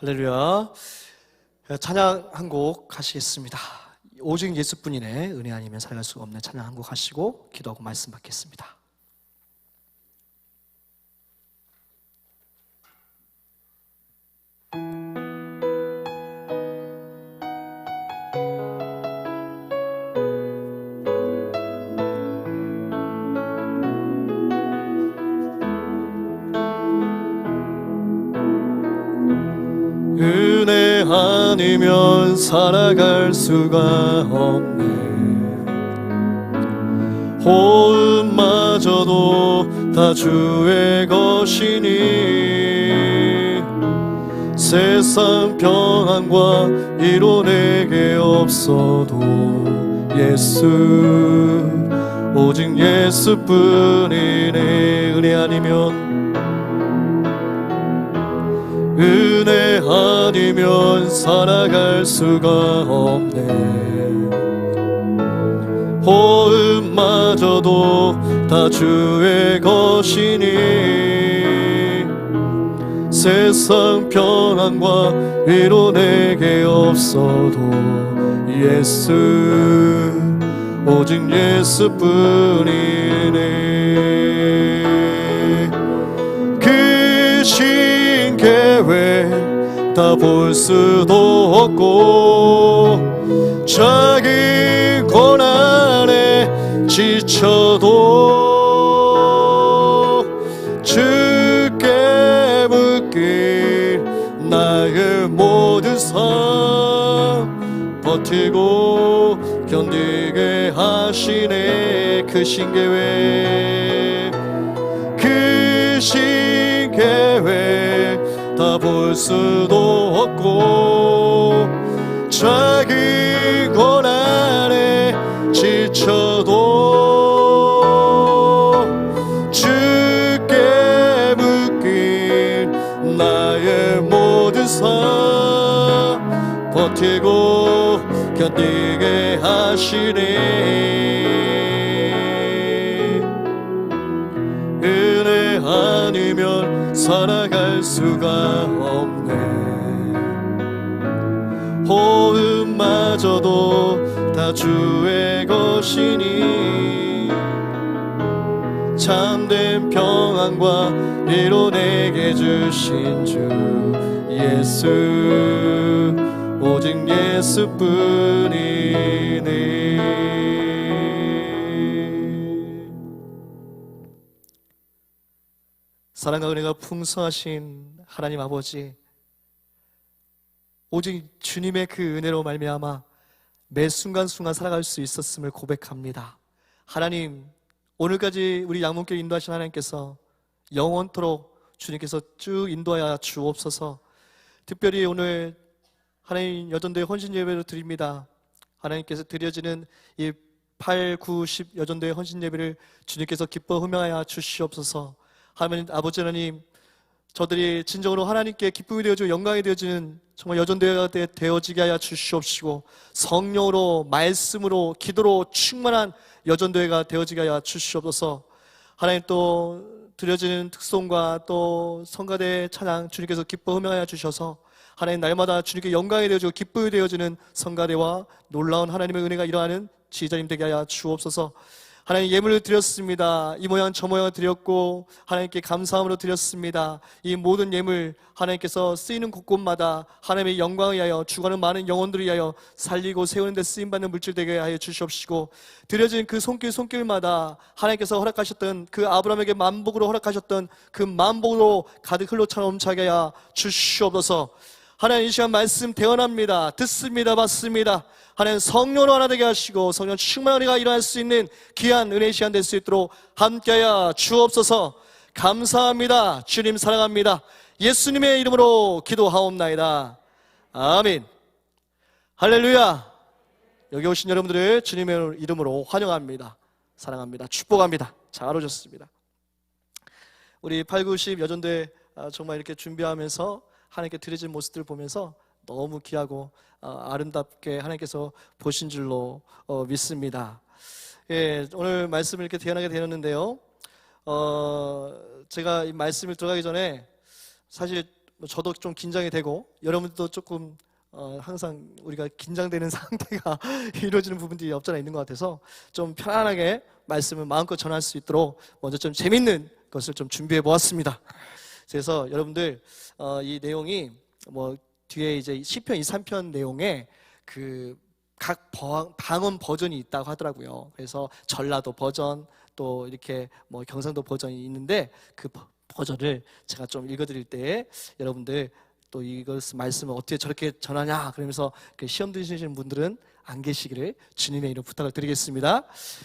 할렐루야. 찬양 한 곡 하시겠습니다. 오직 예수뿐이네 은혜 아니면 살아갈 수가 없는 찬양 한 곡 하시고 기도하고 말씀 받겠습니다. 은혜 아니면 살아갈 수가 없네. 호흡마저도 다 주의 것이니 세상 평안과 위로 내게 없어도 예수 오직 예수뿐이네. 은혜 아니면 살아갈 수가 없네. 호흡마저도 다 주의 것이니 세상 평안과 위로 내게 없어도 예수 오직 예수뿐이네. 그 신계획 다 볼 수도 없고 자기 고난에 지쳐도 주께 맡길 나의 모든 삶 버티고 견디게 하시네. 그 신계획 다 볼 수도 없고 자기 고난에 지쳐도 주께 맡길 나의 모든 삶 버티고 견디게 하시네. 은혜 아니면 살아갈 수가 없네. 호흡마저도 다 주의 것이니 참된 평안과 위로 내게 주신 주 예수 오직 예수뿐이네. 사랑과 은혜가 풍성하신 하나님 아버지, 오직 주님의 그 은혜로 말미암아 매 순간순간 살아갈 수 있었음을 고백합니다. 하나님, 오늘까지 우리 양문교회 인도하신 하나님께서 영원토록 주님께서 쭉 인도하여 주옵소서. 특별히 오늘 하나님 여전도회 헌신 예배를 드립니다. 하나님께서 드려지는 이 8, 9, 10 여전도회 헌신 예배를 주님께서 기뻐 흠양하여 주시옵소서. 하나님 아버지 하나님, 저들이 진정으로 하나님께 기쁨이 되어지고 영광이 되어지는 정말 여전도회가 되어지게 하여 주시옵시고 성령으로 말씀으로 기도로 충만한 여전도회가 되어지게 하여 주시옵소서. 하나님 또 드려지는 특송과 또 성가대 찬양 주님께서 기뻐 흠양하여 주셔서 하나님 날마다 주님께 영광이 되어지고 기쁨이 되어지는 성가대와 놀라운 하나님의 은혜가 일어나는 지휘자님 되게 하여 주옵소서. 하나님 예물을 드렸습니다. 이 모양 저 모양을 드렸고 하나님께 감사함으로 드렸습니다. 이 모든 예물 하나님께서 쓰이는 곳곳마다 하나님의 영광을 위하여 죽어가는 많은 영혼들을 위하여 살리고 세우는 데 쓰임받는 물질 되게 하여 주시옵시고 드려진 그 손길마다 하나님께서 허락하셨던 그 아브라함에게 만복으로 허락하셨던 그 만복으로 가득 흘러 차게 하여 주시옵소서. 하나님 이 시간 말씀 대언합니다. 듣습니다. 받습니다. 하나님 성령으로 하나 되게 하시고 성령 충만한 은혜가 일어날 수 있는 귀한 은혜의 시간 될 수 있도록 함께하여 주옵소서. 감사합니다. 주님 사랑합니다. 예수님의 이름으로 기도하옵나이다. 아멘. 할렐루야. 여기 오신 여러분들을 주님의 이름으로 환영합니다. 사랑합니다. 축복합니다. 잘 오셨습니다. 우리 8, 9, 10 여전도회 정말 이렇게 준비하면서 하나님께 드려진 모습들을 보면서 너무 귀하고 아름답게 하나님께서 보신 줄로 믿습니다. 예, 오늘 말씀을 이렇게 대연하게 되었는데요. 제가 이 말씀을 들어가기 전에 사실 저도 좀 긴장이 되고 여러분들도 조금 항상 우리가 긴장되는 상태가 이루어지는 부분들이 없잖아 있는 것 같아서 좀 편안하게 말씀을 마음껏 전할 수 있도록 먼저 좀 재밌는 것을 좀 준비해 보았습니다. 그래서 여러분들 이 내용이 뭐 뒤에 이제 시편 2, 3편 내용에 그 각 방언 버전이 있다고 하더라고요. 그래서 전라도 버전 또 이렇게 뭐 경상도 버전이 있는데 그 버전을 제가 좀 읽어드릴 때 여러분들 또 이것 말씀을 어떻게 저렇게 전하냐 그러면서 시험 드시는 분들은 안 계시기를 주님의 이름 부탁을 드리겠습니다.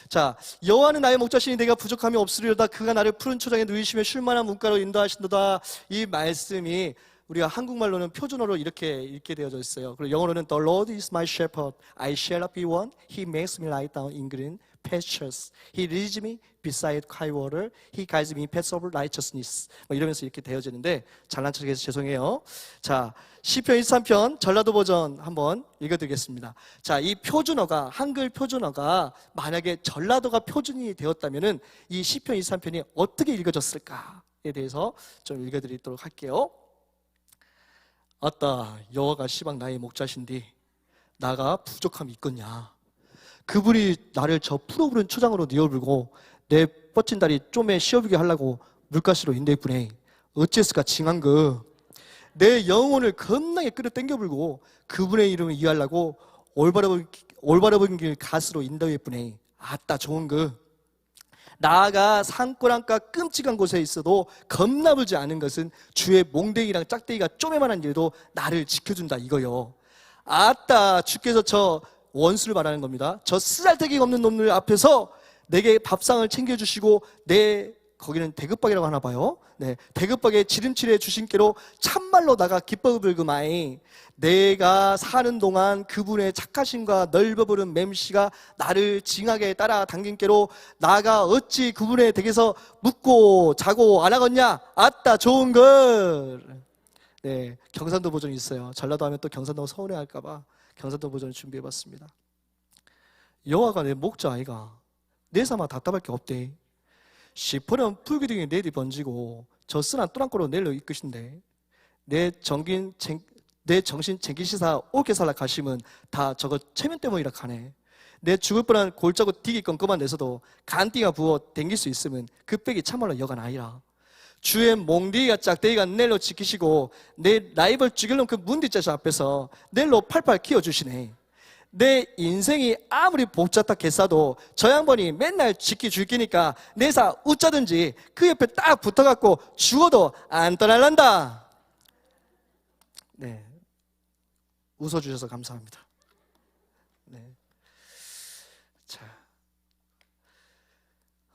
자, 여호와는 나의 목자시니 내가 부족함이 없으리로다. 그가 나를 푸른 초장에 누이시며 쉴만한 문가로 인도하신도다. 이 말씀이 우리가 한국말로는 표준어로 이렇게 읽게 되어져 있어요. 그리고 영어로는 The Lord is my shepherd, I shall not be want. He makes me lie down in green pastures. He leads me beside quiet water. He guides me in paths of righteousness. 뭐 이러면서 이렇게 되어지는데 잘난 척해서 죄송해요. 자, 시편 23편 전라도 버전 한번 읽어드리겠습니다. 자, 이 표준어가 한글 표준어가 만약에 전라도가 표준이 되었다면은 이 시편 23편이 어떻게 읽어졌을까에 대해서 좀 읽어드리도록 할게요. 아따 여호와가 시방 나의 목자신디 나가 부족함이 있겠냐. 그분이 나를 저 푸르푸른 초장으로 뉘어불고 내 뻗친 다리 쪼매 씌어비게 하려고 물가시로 인도했구네. 어찌했을까 징한 내 영혼을 겁나게 끌어당겨불고 그분의 이름을 이해하려고 올바른 길 가스로 인도했구네. 아따 좋은 나아가 산고랑가 끔찍한 곳에 있어도 겁나불지 않은 것은 주의 몽댕이랑 짝대기가 쪼매만한 일도 나를 지켜준다 이거요. 아따 주께서 저 원수를 말하는 겁니다. 저 쓰잘데기 없는 놈들 앞에서 내게 밥상을 챙겨주시고 거기는 대급박이라고 하나 봐요. 네, 대급박에 지름칠해 주신 깨로 참말로 나가 기뻐을 그마이. 내가 사는 동안 그분의 착하심과 넓어버린 맴씨가 나를 징하게 따라 당긴 깨로 나가 어찌 그분의 댁에서 묵고 자고 안 하겠냐. 아따 좋은 걸. 네, 경상도 버전이 있어요. 전라도 하면 또 경상도가 서운해할까봐 경상도 버전을 준비해봤습니다. 여호와가 내 목자 아이가 내 삼아 답답할 게 없대. 시퍼런 풀기둥이 내디 번지고 젖순한 또랑꼬로 내려 이끄신데 내 정신 챙기시사 옳게 살라 가심은 다 저거 체면 때문이라 하네. 내 죽을 뻔한 골짜고 디기 껌껌한 데서도 간띠가 부어 댕길 수 있으면 그 빽이 참말로 여간 아니라. 주의 몽디가 짝대기가 넬로 지키시고 내 라이벌 죽일놈 그 문뒷자식 앞에서 넬로 팔팔 키워주시네. 내 인생이 아무리 복잡하다 개싸도 저 양반이 맨날 지켜줄 끼니까 내사 웃자든지 그 옆에 딱 붙어갖고 죽어도 안 떠날란다. 네, 웃어주셔서 감사합니다. 네. 자,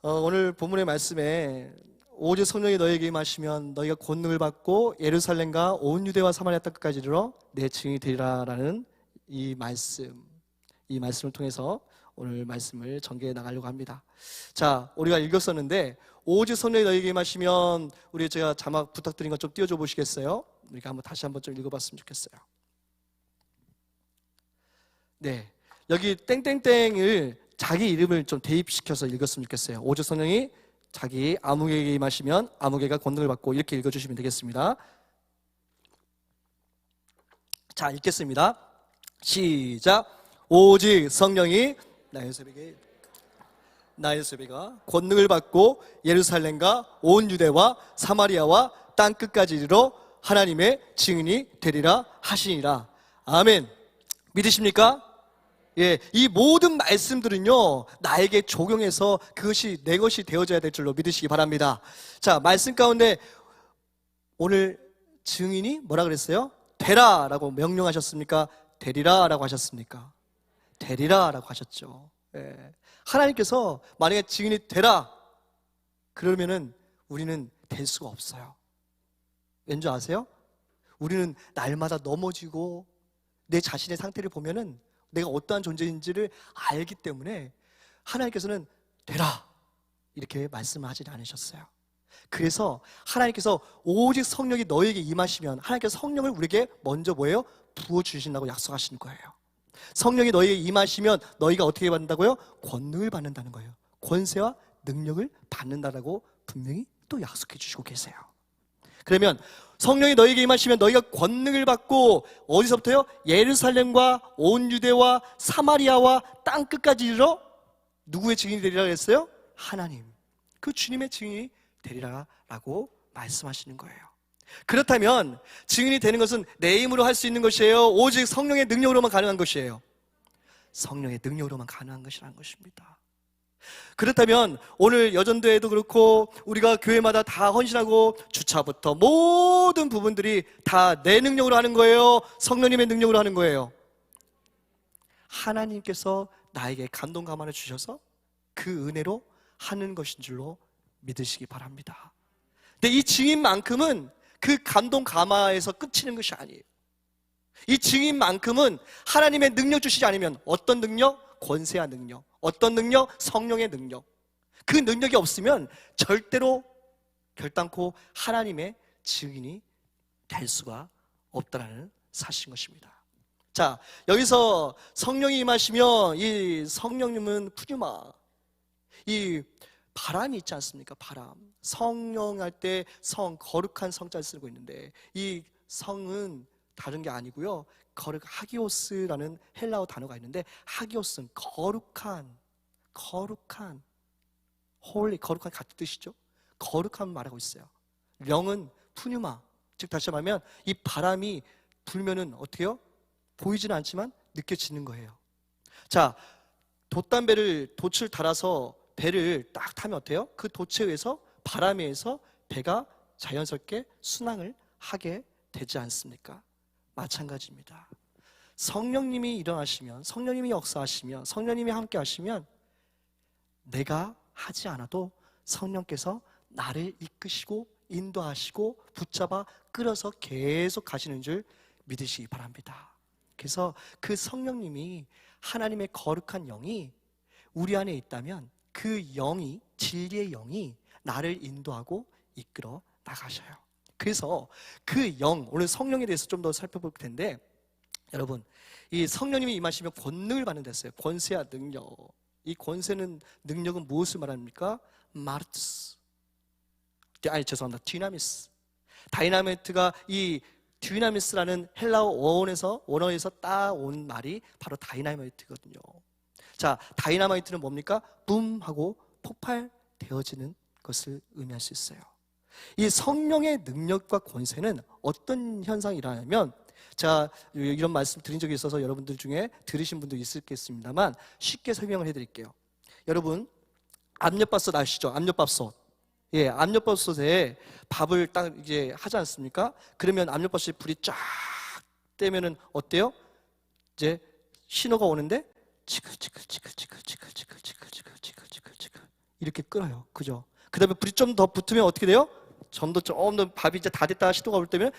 오늘 본문의 말씀에 오직 성령이 너에게 임하시면 너희가 권능을 받고 예루살렘과 온 유대와 사마리아 땅까지 이르러 내 증인이 되리라라는 이 말씀을 통해서 오늘 말씀을 전개해 나가려고 합니다. 자, 우리가 읽었었는데 오직 성령이 너에게 임하시면 우리 제가 자막 부탁드린 것 좀 띄워줘 보시겠어요? 우리가 다시 한번 좀 읽어봤으면 좋겠어요. 네, 여기 땡땡땡을 자기 이름을 좀 대입시켜서 읽었으면 좋겠어요. 오직 성령이 자기 아무개에게 임하시면 아무개가 권능을 받고 이렇게 읽어주시면 되겠습니다. 자, 읽겠습니다. 시작. 오직 성령이 나의 세배가 권능을 받고 예루살렘과 온 유대와 사마리아와 땅 끝까지 이르러 하나님의 증인이 되리라 하시니라. 아멘. 믿으십니까? 예, 이 모든 말씀들은요 나에게 적용해서 그것이 내 것이 되어져야 될 줄로 믿으시기 바랍니다. 자, 말씀 가운데 오늘 증인이 뭐라 그랬어요? 되라 라고 명령하셨습니까? 되리라 라고 하셨습니까? 되리라 라고 하셨죠. 예. 하나님께서 만약에 증인이 되라 그러면은 우리는 될 수가 없어요. 왠지 아세요? 우리는 날마다 넘어지고 내 자신의 상태를 보면은 내가 어떠한 존재인지를 알기 때문에 하나님께서는 되라 이렇게 말씀을 하지 않으셨어요. 그래서 하나님께서 오직 성령이 너에게 임하시면 하나님께서 성령을 우리에게 먼저 뭐예요? 부어주신다고 약속하시는 거예요. 성령이 너에게 임하시면 너희가 어떻게 받는다고요? 권능을 받는다는 거예요. 권세와 능력을 받는다라고 분명히 또 약속해 주시고 계세요. 그러면 성령이 너에게 임하시면 너희가 권능을 받고 어디서부터요? 예루살렘과 온 유대와 사마리아와 땅끝까지 이르러 누구의 증인이 되리라 했어요? 하나님, 그 주님의 증인이 되리라 라고 말씀하시는 거예요. 그렇다면 증인이 되는 것은 내 힘으로 할 수 있는 것이에요? 오직 성령의 능력으로만 가능한 것이에요? 성령의 능력으로만 가능한 것이라는 것입니다. 그렇다면 오늘 여전도에도 그렇고 우리가 교회마다 다 헌신하고 주차부터 모든 부분들이 다 내 능력으로 하는 거예요? 성령님의 능력으로 하는 거예요? 하나님께서 나에게 감동 감화를 주셔서 그 은혜로 하는 것인 줄로 믿으시기 바랍니다. 근데 이 증인만큼은 그 감동 감화에서 끝이는 것이 아니에요. 이 증인만큼은 하나님의 능력 주시지 않으면, 어떤 능력? 권세와 능력. 어떤 능력? 성령의 능력. 그 능력이 없으면 절대로 결단코 하나님의 증인이 될 수가 없다는 사실인 것입니다. 자, 여기서 성령이 임하시면 이 성령님은 푸뉴마, 이 바람이 있지 않습니까? 바람. 성령 할 때 성, 거룩한 성자를 쓰고 있는데 이 성은 다른 게 아니고요, 하기오스라는 헬라어 단어가 있는데, 하기오스는 거룩한, 홀리, 거룩한 같은 뜻이죠. 거룩함을 말하고 있어요. 영은 푸뉴마, 즉 다시 말하면 이 바람이 불면은 어떻게 해요? 보이지는 않지만 느껴지는 거예요. 자, 돛을 달아서 배를 딱 타면 어때요? 그 돛에 의해서, 바람에 의해서 배가 자연스럽게 순항을 하게 되지 않습니까? 마찬가지입니다. 성령님이 일어나시면, 성령님이 역사하시면, 성령님이 함께 하시면 내가 하지 않아도 성령께서 나를 이끄시고 인도하시고 붙잡아 끌어서 계속 가시는 줄 믿으시기 바랍니다. 그래서 그 성령님이, 하나님의 거룩한 영이 우리 안에 있다면 그 영이, 진리의 영이 나를 인도하고 이끌어 나가셔요. 그래서 그 영, 오늘 성령에 대해서 좀 더 살펴볼 텐데, 여러분, 이 성령님이 임하시면 권능을 받는 데였어요. 권세와 능력. 이 권세는, 능력은 무엇을 말합니까? 마르투스. 죄송합니다. 디나미스. 다이나마이트가, 이 디나미스라는 헬라어 원어에서 따온 말이 바로 다이나마이트거든요. 자, 다이나마이트는 뭡니까? 붐 하고 폭발되어지는 것을 의미할 수 있어요. 이 성령의 능력과 권세는 어떤 현상이 일어나냐면, 제가 이런 말씀 드린 적이 있어서 여러분들 중에 들으신 분도 있겠습니다만 쉽게 설명을 해드릴게요. 여러분, 압력밥솥 아시죠? 압력밥솥. 예, 압력밥솥에 밥을 딱 이제 하지 않습니까? 그러면 압력밥솥에 불이 쫙 떼면은 어때요? 이제 신호가 오는데 치글치글 이렇게 끓어요. 그죠? 그 다음에 불이 좀 더 붙으면 어떻게 돼요? 좀 더 밥이 이제 다 됐다 시도가 올 때면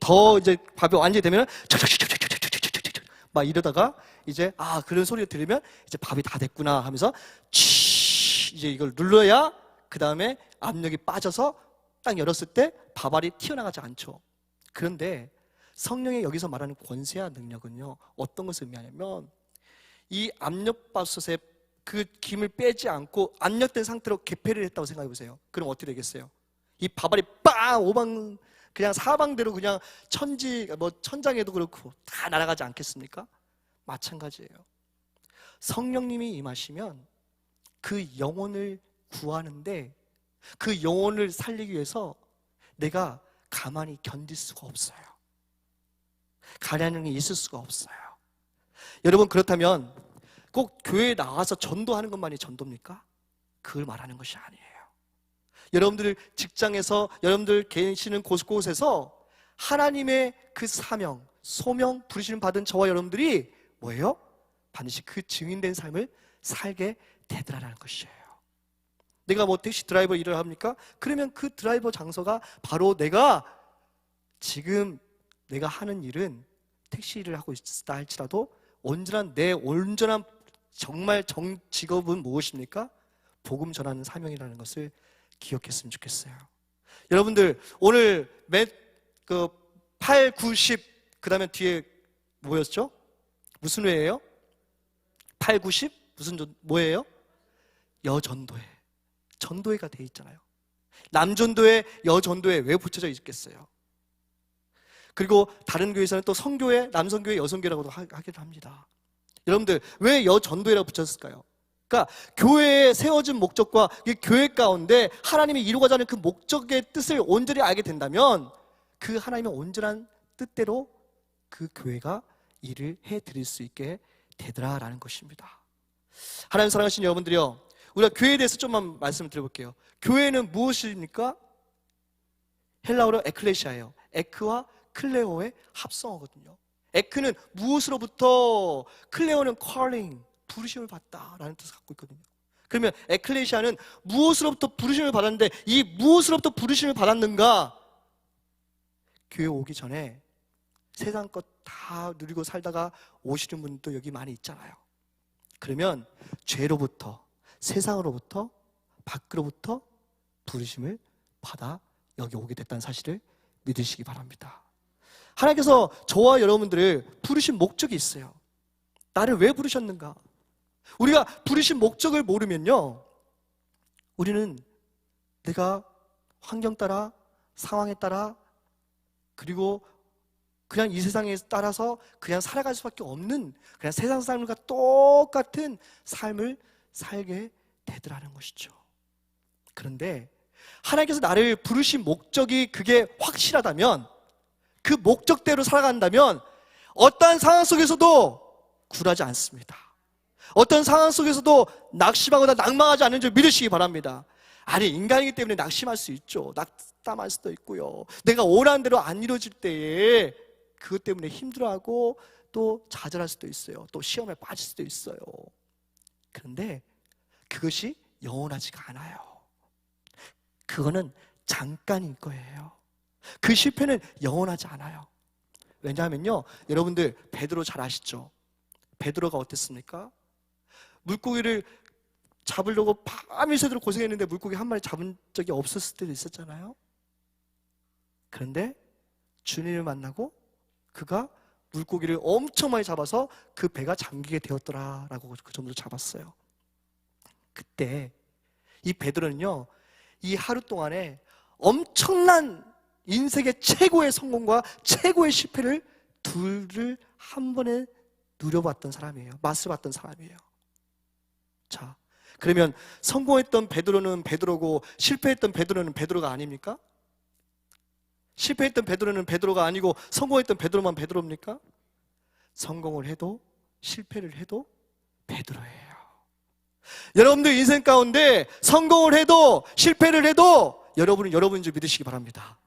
더 이제 밥이 완전히 되면 막 이러다가 이제 그런 소리가 들리면 이제 밥이 다 됐구나 하면서 이제 이걸 눌러야 그 다음에 압력이 빠져서 딱 열었을 때 밥알이 튀어나가지 않죠. 그런데 성령의 여기서 말하는 권세와 능력은요, 어떤 것을 의미하냐면, 이 압력밥솥에 그 김을 빼지 않고 압력된 상태로 개폐를 했다고 생각해 보세요. 그럼 어떻게 되겠어요? 이 밥알이 오방, 그냥 사방대로 그냥 천장에도 그렇고 다 날아가지 않겠습니까? 마찬가지예요. 성령님이 임하시면 그 영혼을 구하는데, 그 영혼을 살리기 위해서 내가 가만히 견딜 수가 없어요. 가련이 있을 수가 없어요. 여러분, 그렇다면 꼭 교회에 나와서 전도하는 것만이 전도입니까? 그걸 말하는 것이 아니에요. 여러분들 직장에서, 여러분들 계시는 곳곳에서 하나님의 그 사명, 소명, 부르심 받은 저와 여러분들이 뭐예요? 반드시 그 증인된 삶을 살게 되더라라는 것이에요. 내가 택시 드라이버 일을 합니까? 그러면 그 드라이버 장소가 바로 지금 내가 하는 일은 택시 일을 하고 있다 할지라도 내 온전한 정말 직업은 무엇입니까? 복음 전하는 사명이라는 것을 기억했으면 좋겠어요. 여러분들, 오늘 8, 9, 10, 그 다음에 뒤에 뭐였죠? 무슨 회예요? 8, 9, 10? 뭐예요? 여전도회. 전도회가 돼 있잖아요. 남전도회, 여전도회 왜 붙여져 있겠어요? 그리고 다른 교회에서는 또 성교회, 남성교회, 여성교회라고도 하기도 합니다. 여러분들 왜 여전도회라고 붙였을까요? 그러니까 교회에 세워진 목적과 이 교회 가운데 하나님이 이루고자 하는 그 목적의 뜻을 온전히 알게 된다면 그 하나님의 온전한 뜻대로 그 교회가 일을 해드릴 수 있게 되더라라는 것입니다. 하나님 사랑하신 여러분들이요, 우리가 교회에 대해서 좀만 말씀을 드려볼게요. 교회는 무엇입니까? 헬라어로 에클레시아예요. 에크와 클레오의 합성어거든요. 에크는 무엇으로부터, 클레오는 calling, 부르심을 받다라는 뜻을 갖고 있거든요. 그러면 에클레시아는 무엇으로부터 부르심을 받았는데, 이 무엇으로부터 부르심을 받았는가? 교회 오기 전에 세상 것 다 누리고 살다가 오시는 분도 여기 많이 있잖아요. 그러면 죄로부터, 세상으로부터, 밖으로부터 부르심을 받아 여기 오게 됐다는 사실을 믿으시기 바랍니다. 하나님께서 저와 여러분들을 부르신 목적이 있어요. 나를 왜 부르셨는가? 우리가 부르신 목적을 모르면요, 우리는 내가 환경 따라, 상황에 따라, 그리고 그냥 이 세상에 따라서 그냥 살아갈 수밖에 없는, 그냥 세상 삶과 똑같은 삶을 살게 되더라는 것이죠. 그런데 하나님께서 나를 부르신 목적이 그게 확실하다면, 그 목적대로 살아간다면 어떠한 상황 속에서도 굴하지 않습니다. 어떤 상황 속에서도 낙심하거나 낭망하지 않는 줄 믿으시기 바랍니다. 아니, 인간이기 때문에 낙심할 수 있죠. 낙담할 수도 있고요. 내가 원하는 대로 안 이루어질 때에 그것 때문에 힘들어하고 또 좌절할 수도 있어요. 또 시험에 빠질 수도 있어요. 그런데 그것이 영원하지가 않아요. 그거는 잠깐인 거예요. 그 실패는 영원하지 않아요. 왜냐하면요, 여러분들 베드로 잘 아시죠? 베드로가 어땠습니까? 물고기를 잡으려고 밤이 새도록 고생했는데 물고기 한 마리 잡은 적이 없었을 때도 있었잖아요. 그런데 주님을 만나고 그가 물고기를 엄청 많이 잡아서 그 배가 잠기게 되었더라라고 그 정도로 잡았어요. 그때 이 베드로는요, 이 하루 동안에 엄청난 인생의 최고의 성공과 최고의 실패를 둘을 한 번에 누려봤던 사람이에요. 맛을 봤던 사람이에요. 자, 그러면 성공했던 베드로는 베드로고 실패했던 베드로는 베드로가 아닙니까? 실패했던 베드로는 베드로가 아니고 성공했던 베드로만 베드로입니까? 성공을 해도 실패를 해도 베드로예요. 여러분들 인생 가운데 성공을 해도 실패를 해도 여러분은 여러분인 줄 믿으시기 바랍니다.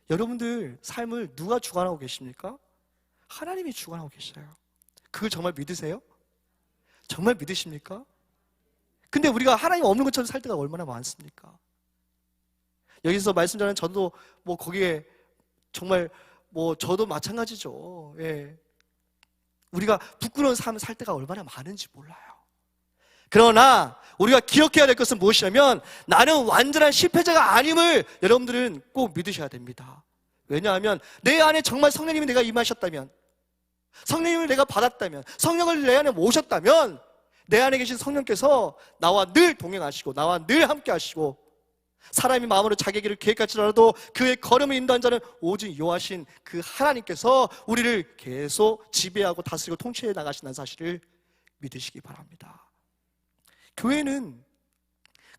여러분들 삶을 누가 주관하고 계십니까? 하나님이 주관하고 계셔요. 그걸 정말 믿으세요? 정말 믿으십니까? 근데 우리가 하나님 없는 것처럼 살 때가 얼마나 많습니까? 여기서 말씀 전에 저도 뭐 거기에 정말 뭐 저도 마찬가지죠. 예. 우리가 부끄러운 삶을 살 때가 얼마나 많은지 몰라요. 그러나 우리가 기억해야 될 것은 무엇이냐면 나는 완전한 실패자가 아님을 여러분들은 꼭 믿으셔야 됩니다. 왜냐하면 내 안에 정말 성령님이 내가 임하셨다면, 성령님을 내가 받았다면, 성령을 내 안에 모셨다면 내 안에 계신 성령께서 나와 늘 동행하시고 나와 늘 함께 하시고, 사람이 마음으로 자기 길을 계획할지라도 그의 걸음을 인도한 자는 오직 여호와신 그 하나님께서 우리를 계속 지배하고 다스리고 통치해 나가신다는 사실을 믿으시기 바랍니다. 교회는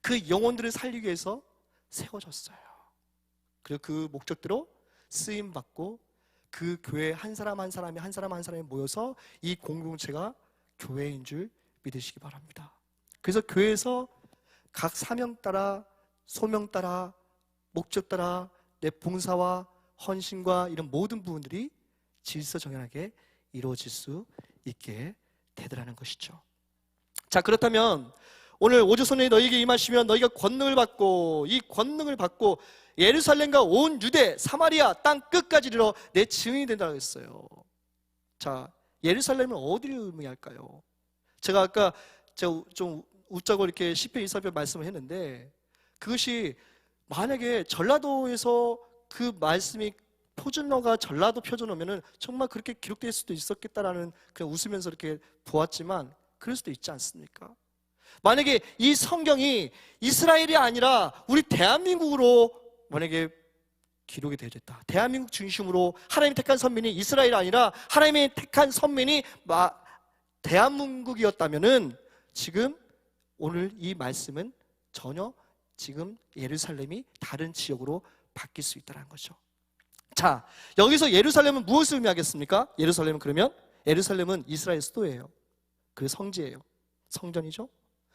그 영혼들을 살리기 위해서 세워졌어요. 그리고 그 목적대로 쓰임받고 그 교회 한 사람 한 사람이 한 사람 한 사람이 모여서 이 공동체가 교회인 줄 믿으시기 바랍니다. 그래서 교회에서 각 사명 따라, 소명 따라, 목적 따라 내 봉사와 헌신과 이런 모든 부분들이 질서정연하게 이루어질 수 있게 되더라는 것이죠. 자, 그렇다면 오늘 오조선에 너희에게 임하시면 너희가 권능을 받고, 이 권능을 받고 예루살렘과 온 유대, 사마리아 땅 끝까지 이르러 내 증인이 된다고 했어요. 자, 예루살렘은 어디를 의미할까요? 제가 아까 좀 웃자고 이렇게 시편 24편 말씀을 했는데, 그것이 만약에 전라도에서 그 말씀이 표준어가 전라도 표준어면은 정말 그렇게 기록될 수도 있었겠다라는, 그냥 웃으면서 이렇게 보았지만 그럴 수도 있지 않습니까? 만약에 이 성경이 이스라엘이 아니라 우리 대한민국으로 만약에 기록이 되어졌다, 대한민국 중심으로 하나님이 택한 선민이 이스라엘이 아니라 하나님이 택한 선민이 대한민국이었다면은 지금 오늘 이 말씀은 전혀 지금 예루살렘이 다른 지역으로 바뀔 수 있다는 거죠. 자, 여기서 예루살렘은 무엇을 의미하겠습니까? 예루살렘은 이스라엘 수도예요. 그 성지예요. 성전이죠.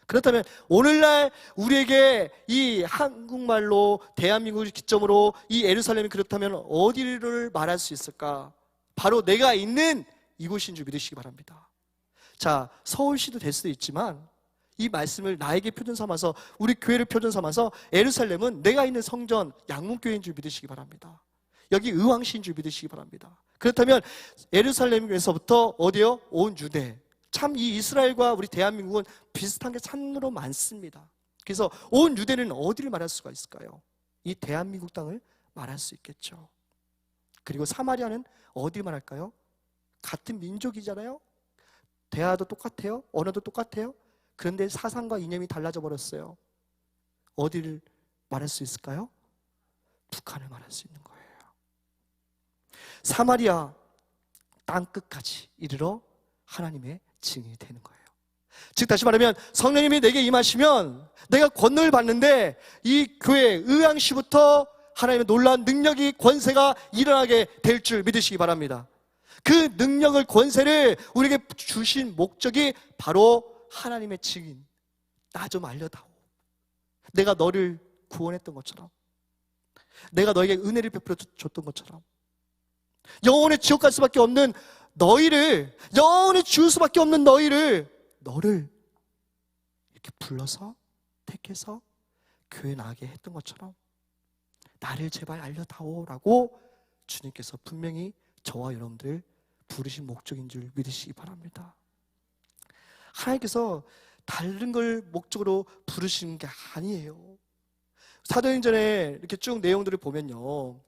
그렇다면 오늘날 우리에게 이 한국말로 대한민국을 기점으로 이 예루살렘이 그렇다면 어디를 말할 수 있을까? 바로 내가 있는 이곳인 줄 믿으시기 바랍니다. 자, 서울시도 될 수도 있지만 이 말씀을 나에게 표준 삼아서, 우리 교회를 표준 삼아서 예루살렘은 내가 있는 성전 양문교회인 줄 믿으시기 바랍니다. 여기 의왕시인 줄 믿으시기 바랍니다. 그렇다면 예루살렘에서부터 어디요? 온 유대. 참 이 이스라엘과 우리 대한민국은 비슷한 게 참으로 많습니다. 그래서 온 유대는 어디를 말할 수가 있을까요? 이 대한민국 땅을 말할 수 있겠죠. 그리고 사마리아는 어디를 말할까요? 같은 민족이잖아요. 대화도 똑같아요. 언어도 똑같아요. 그런데 사상과 이념이 달라져 버렸어요. 어디를 말할 수 있을까요? 북한을 말할 수 있는 거예요. 사마리아 땅끝까지 이르러 하나님의 증인이 되는 거예요. 즉 다시 말하면 성령님이 내게 임하시면 내가 권능을 받는데 이 교회 의왕시부터 하나님의 놀라운 능력이, 권세가 일어나게 될 줄 믿으시기 바랍니다. 그 능력을, 권세를 우리에게 주신 목적이 바로 하나님의 증인. 나 좀 알려다오. 내가 너를 구원했던 것처럼, 내가 너에게 은혜를 베풀어 줬던 것처럼, 영원히 지옥 갈 수밖에 없는 너희를, 영원히 죽을 수밖에 없는 너를 이렇게 불러서 택해서 교회 나가게 했던 것처럼 나를 제발 알려다오라고 주님께서 분명히 저와 여러분들 부르신 목적인 줄 믿으시기 바랍니다. 하나님께서 다른 걸 목적으로 부르시는 게 아니에요. 사도행전에 이렇게 쭉 내용들을 보면요,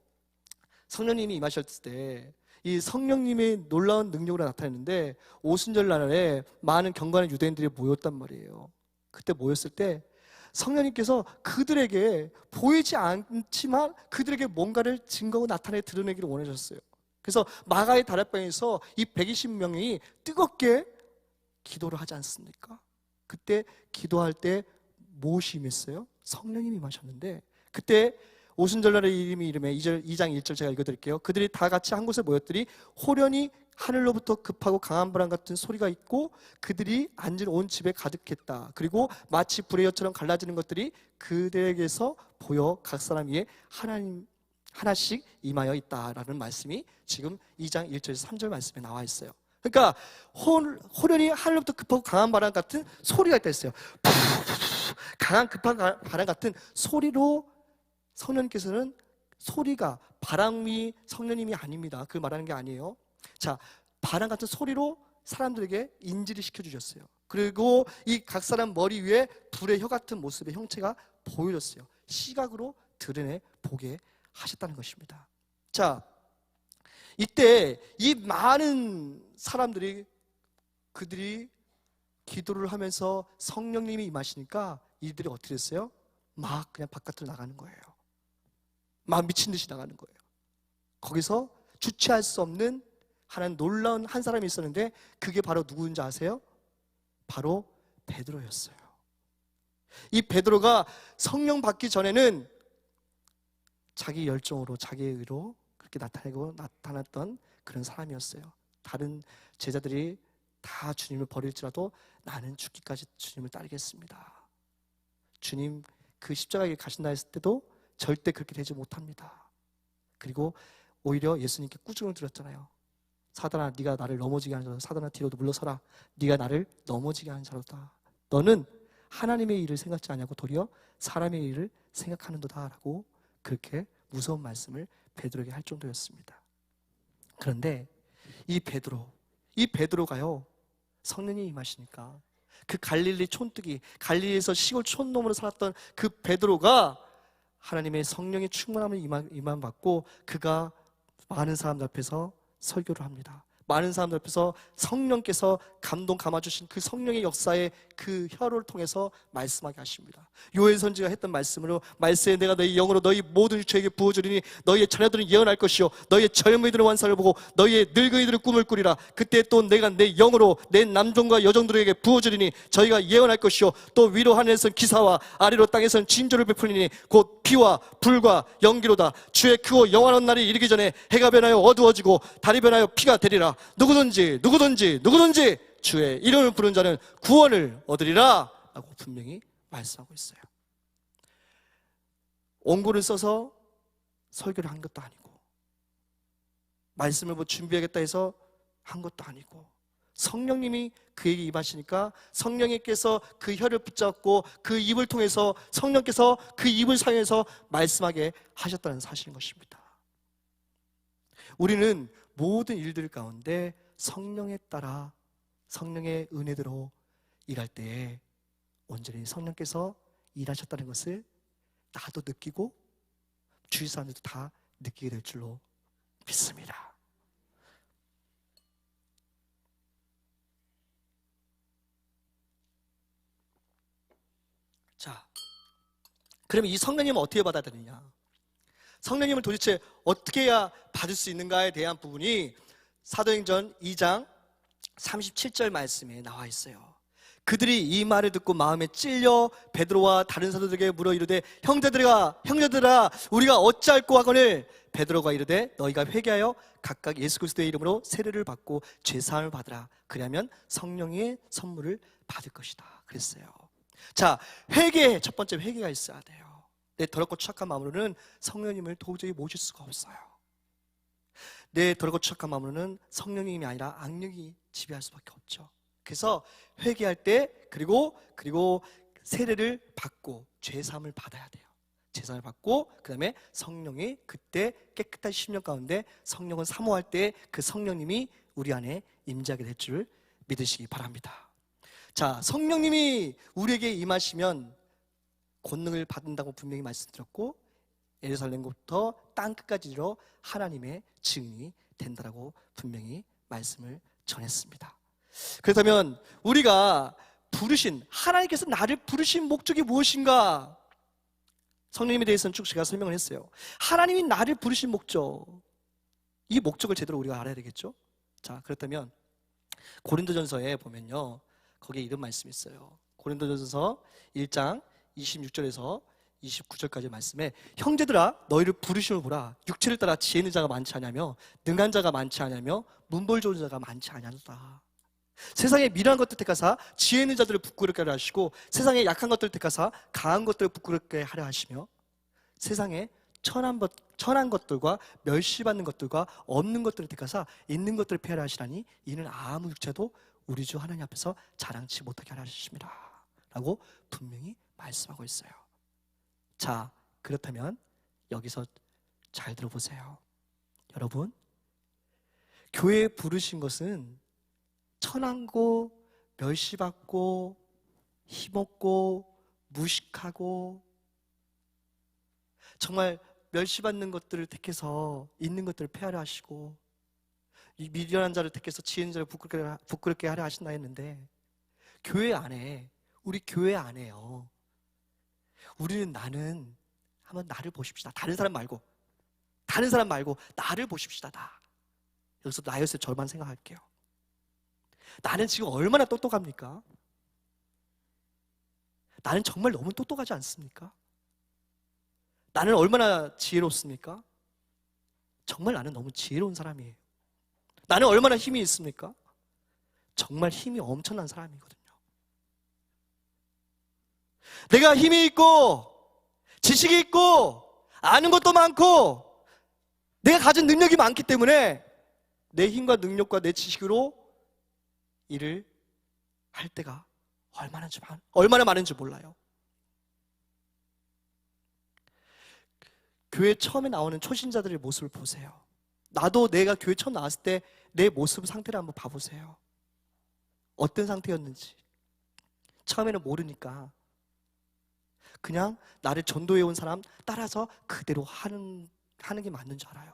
성령님이 임하셨을 때 이 성령님의 놀라운 능력으로 나타났는데 오순절 날에 많은 경건한 유대인들이 모였단 말이에요. 그때 모였을 때 성령님께서 그들에게 보이지 않지만 그들에게 뭔가를 증거하고 나타내 드러내기를 원하셨어요. 그래서 마가의 다락방에서 이 120명이 뜨겁게 기도를 하지 않습니까? 그때 기도할 때 무엇이 임했어요? 성령님이 임하셨는데, 그때 오순절날의 이름이 2장 1절 제가 읽어드릴게요. 그들이 다 같이 한 곳에 모였더니 호련히 하늘로부터 급하고 강한 바람 같은 소리가 있고 그들이 앉은 온 집에 가득했다. 그리고 마치 불의 엿처럼 갈라지는 것들이 그들에게서 보여 각 사람 위에 하나씩 임하여 있다라는 말씀이 지금 2장 1절에서 3절 말씀에 나와 있어요. 그러니까 호련히 하늘로부터 급하고 강한 바람 같은 소리가 있다 했어요. 강한 급한 바람 같은 소리로, 성령님께서는 소리가, 바람이 성령님이 아닙니다. 그 말하는 게 아니에요. 자, 바람 같은 소리로 사람들에게 인지를 시켜주셨어요. 그리고 이 각 사람 머리 위에 불의 혀 같은 모습의 형체가 보여졌어요. 시각으로 드러내 보게 하셨다는 것입니다. 자, 이때 이 많은 사람들이, 그들이 기도를 하면서 성령님이 임하시니까 이들이 어떻게 됐어요? 막 그냥 바깥으로 나가는 거예요. 막 미친 듯이 나가는 거예요. 거기서 주체할 수 없는 하나님 놀라운 한 사람이 있었는데 그게 바로 누구인지 아세요? 바로 베드로였어요. 이 베드로가 성령 받기 전에는 자기 열정으로, 자기의 의로 그렇게 나타났던 그런 사람이었어요. 다른 제자들이 다 주님을 버릴지라도 나는 죽기까지 주님을 따르겠습니다. 주님 그 십자가에 가신다 했을 때도 절대 그렇게 되지 못합니다. 그리고 오히려 예수님께 꾸중을 들었잖아요. 사단아, 네가 나를 넘어지게 하는 자로다. 사단아, 뒤로 물러서라. 네가 나를 넘어지게 하는 자로다. 너는 하나님의 일을 생각지 않냐고 도리어 사람의 일을 생각하는도다 라고 그렇게 무서운 말씀을 베드로에게 할 정도였습니다. 그런데 이 베드로가요, 성령이 임하시니까 그 갈릴리 촌뜨기, 갈릴리에서 시골 촌놈으로 살았던 그 베드로가 하나님의 성령의 충만함을 임함받고 그가 많은 사람들 앞에서 설교를 합니다. 많은 사람들 앞에서 성령께서 감동 감아주신 그 성령의 역사에 그 혀를 통해서 말씀하게 하십니다. 요엘 선지가 했던 말씀으로 말세에 내가 너희 영으로 너희 모든 유체에게 부어주리니 너희의 자녀들은 예언할 것이요 너희의 젊은이들은 완사를 보고 너희의 늙은이들은 꿈을 꾸리라. 그때 또 내가 내 영으로 내 남종과 여종들에게 부어주리니 저희가 예언할 것이요 또 위로 하늘에서는 기사와 아래로 땅에서는 징조를 베풀리니 곧 피와 불과 연기로다. 주의 크고 영원한 날이 이르기 전에 해가 변하여 어두워지고 달이 변하여 피가 되리라. 누구든지 주의 이름을 부르는 자는 구원을 얻으리라 라고 분명히 말씀하고 있어요. 원고를 써서 설교를 한 것도 아니고 말씀을 뭐 준비하겠다 해서 한 것도 아니고 성령님이 그에게 임하시니까 성령님께서 그 혀를 붙잡고 그 입을 통해서 성령께서 그 입을 사용해서 말씀하게 하셨다는 사실인 것입니다. 우리는 모든 일들 가운데 성령에 따라 성령의 은혜대로 일할 때에 온전히 성령께서 일하셨다는 것을 나도 느끼고 주위 사람들도 다 느끼게 될 줄로 믿습니다. 자, 그러면 이 성령님은 어떻게 받아야 되느냐? 성령님을 도대체 어떻게 해야 받을 수 있는가에 대한 부분이 사도행전 2장 37절 말씀에 나와 있어요. 그들이 이 말을 듣고 마음에 찔려 베드로와 다른 사도들에게 물어 이르되 형제들아 우리가 어찌할꼬 하거늘 베드로가 이르되 너희가 회개하여 각각 예수 그리스도의 이름으로 세례를 받고 죄사함을 받으라. 그러면 성령의 선물을 받을 것이다 그랬어요. 자, 첫 번째 회개가 있어야 돼요. 내 더럽고 추악한 마음으로는 성령님을 도저히 모실 수가 없어요. 내 더럽고 추악한 마음으로는 성령님이 아니라 악령이 지배할 수밖에 없죠. 그래서 회개할 때 그리고 세례를 받고 죄사함을 받아야 돼요. 죄사함을 받고 그 다음에 성령이 그때 깨끗한 심령 가운데 성령을 사모할 때 그 성령님이 우리 안에 임재하게 될 줄 믿으시기 바랍니다. 자, 성령님이 우리에게 임하시면 권능을 받는다고 분명히 말씀드렸고 예루살렘부터 땅끝까지 이르러 하나님의 증인이 된다라고 분명히 말씀을 전했습니다. 그렇다면 우리가 하나님께서 나를 부르신 목적이 무엇인가? 성령님에 대해서는 쭉 제가 설명을 했어요. 하나님이 나를 부르신 목적, 이 목적을 제대로 우리가 알아야 되겠죠? 자, 그렇다면 고린도전서에 보면요, 거기에 이런 말씀이 있어요. 고린도전서 1장 26절에서 29절까지 말씀에 형제들아 너희를 부르심을 보라. 육체를 따라 지혜 있는 자가 많지 않으며 능한 자가 많지 않으며 문벌 좋은 자가 많지 않았다. 세상에 미련한 것들 택하사 지혜 있는 자들을 부끄럽게 하려 하시고 세상에 약한 것들을 택하사 강한 것들을 부끄럽게 하려 하시며 세상에 천한 것들과 멸시받는 것들과 없는 것들을 택하사 있는 것들을 폐하려 하시나니 이는 아무 육체도 우리 주 하나님 앞에서 자랑치 못하게 하려 하십니다 라고 분명히 말씀하고 있어요. 자, 그렇다면 여기서 잘 들어보세요. 여러분, 교회에 부르신 것은 천한고 멸시받고 힘없고 무식하고 정말 멸시받는 것들을 택해서 있는 것들을 폐하려 하시고 이 미련한 자를 택해서 지혜 있는 자를 부끄럽게 하려 하신다 했는데 우리 교회 안에요, 우리는 한번 나를 보십시다. 다른 사람 말고 나를 보십시다. 여기서 나였을 저만 생각할게요. 나는 지금 얼마나 똑똑합니까? 나는 정말 너무 똑똑하지 않습니까? 나는 얼마나 지혜롭습니까? 정말 나는 너무 지혜로운 사람이에요. 나는 얼마나 힘이 있습니까? 정말 힘이 엄청난 사람이거든요. 내가 힘이 있고 지식이 있고 아는 것도 많고 내가 가진 능력이 많기 때문에 내 힘과 능력과 내 지식으로 일을 할 때가 얼마나 많은지 몰라요. 교회 처음에 나오는 초신자들의 모습을 보세요. 나도 내가 교회 처음 나왔을 때 내 모습 상태를 한번 봐보세요. 어떤 상태였는지. 처음에는 모르니까 그냥 나를 전도해 온 사람 따라서 그대로 하는 게 맞는 줄 알아요.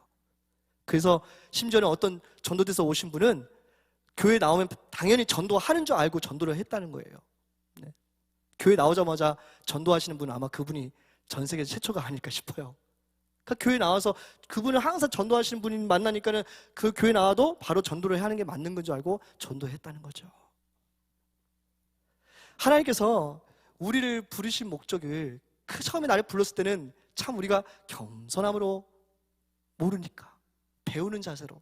그래서 심지어는 어떤 전도돼서 오신 분은 교회 나오면 당연히 전도하는 줄 알고 전도를 했다는 거예요. 네. 교회 나오자마자 전도하시는 분은 아마 그분이 전 세계 최초가 아닐까 싶어요. 그러니까 교회 나와서 그분은 항상 전도하시는 분이 만나니까는 그 교회 나와도 바로 전도를 하는 게 맞는 건 줄 알고 전도했다는 거죠. 하나님께서 우리를 부르신 목적을 처음에 나를 불렀을 때는 참 우리가 겸손함으로 모르니까 배우는 자세로,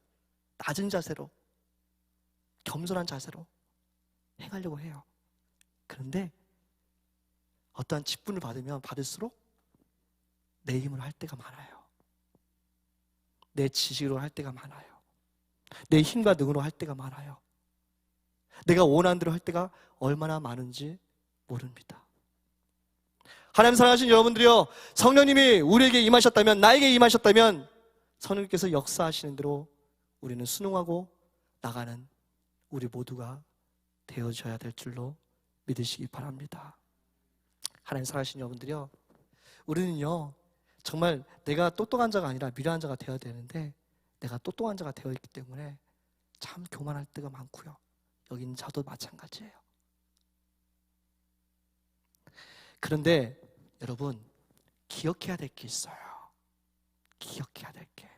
낮은 자세로, 겸손한 자세로 행하려고 해요. 그런데 어떠한 직분을 받으면 받을수록 내 힘으로 할 때가 많아요. 내 지식으로 할 때가 많아요. 내 힘과 능으로 할 때가 많아요. 내가 원하는 대로 할 때가 얼마나 많은지 모릅니다. 하나님 사랑하신 여러분들이요, 성령님이 우리에게 임하셨다면, 나에게 임하셨다면 성령님께서 역사하시는 대로 우리는 순응하고 나가는 우리 모두가 되어져야 될 줄로 믿으시기 바랍니다. 하나님 사랑하신 여러분들이요, 우리는요 정말 내가 똑똑한 자가 아니라 미련한 자가 되어야 되는데 내가 똑똑한 자가 되어 있기 때문에 참 교만할 때가 많고요. 여기 있는 자도 마찬가지예요. 그런데 여러분, 기억해야 될 게 있어요. 기억해야 될 게,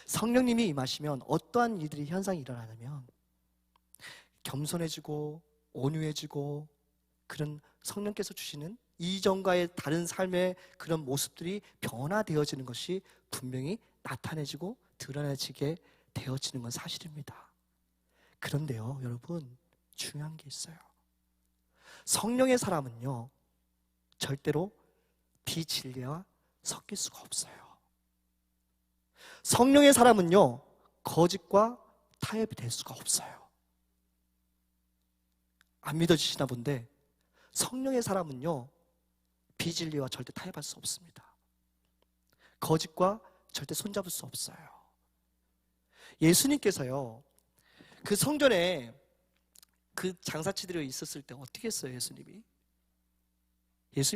성령님이 임하시면 어떠한 일들이 현상이 일어나냐면 겸손해지고 온유해지고 그런 성령께서 주시는 이전과의 다른 삶의 그런 모습들이 변화되어지는 것이 분명히 나타내지고 드러내지게 되어지는 건 사실입니다. 그런데요 여러분, 중요한 게 있어요. 성령의 사람은요 절대로 비진리와 섞일 수가 없어요. 성령의 사람은요 거짓과 타협이 될 수가 없어요. 안 믿어지시나 본데 성령의 사람은요 비진리와 절대 타협할 수 없습니다. 거짓과 절대 손잡을 수 없어요. 예수님께서요 그 성전에 그 장사치들이 있었을 때 어떻게 했어요? 예수님이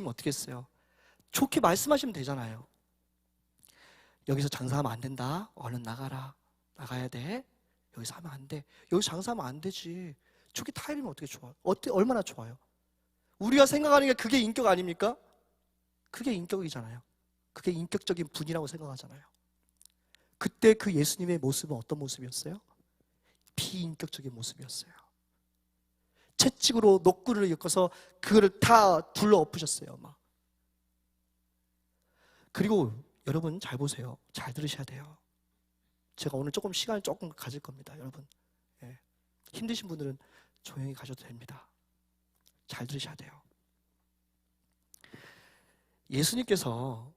어떻게 했어요? 좋게 말씀하시면 되잖아요. 여기서 장사하면 안 된다. 얼른 나가라. 나가야 돼. 여기서 하면 안 돼. 여기서 장사하면 안 되지. 좋게 타협이면 어떻게 좋아요? 얼마나 좋아요? 우리가 생각하는 게 그게 인격 아닙니까? 그게 인격이잖아요. 그게 인격적인 분이라고 생각하잖아요. 그때 그 예수님의 모습은 어떤 모습이었어요? 비인격적인 모습이었어요. 채찍으로 노끈을 엮어서 그거를 다 둘러 엎으셨어요. 막. 그리고 여러분 잘 보세요. 잘 들으셔야 돼요. 제가 오늘 시간을 조금 가질 겁니다. 여러분 힘드신 분들은 조용히 가셔도 됩니다. 잘 들으셔야 돼요. 예수님께서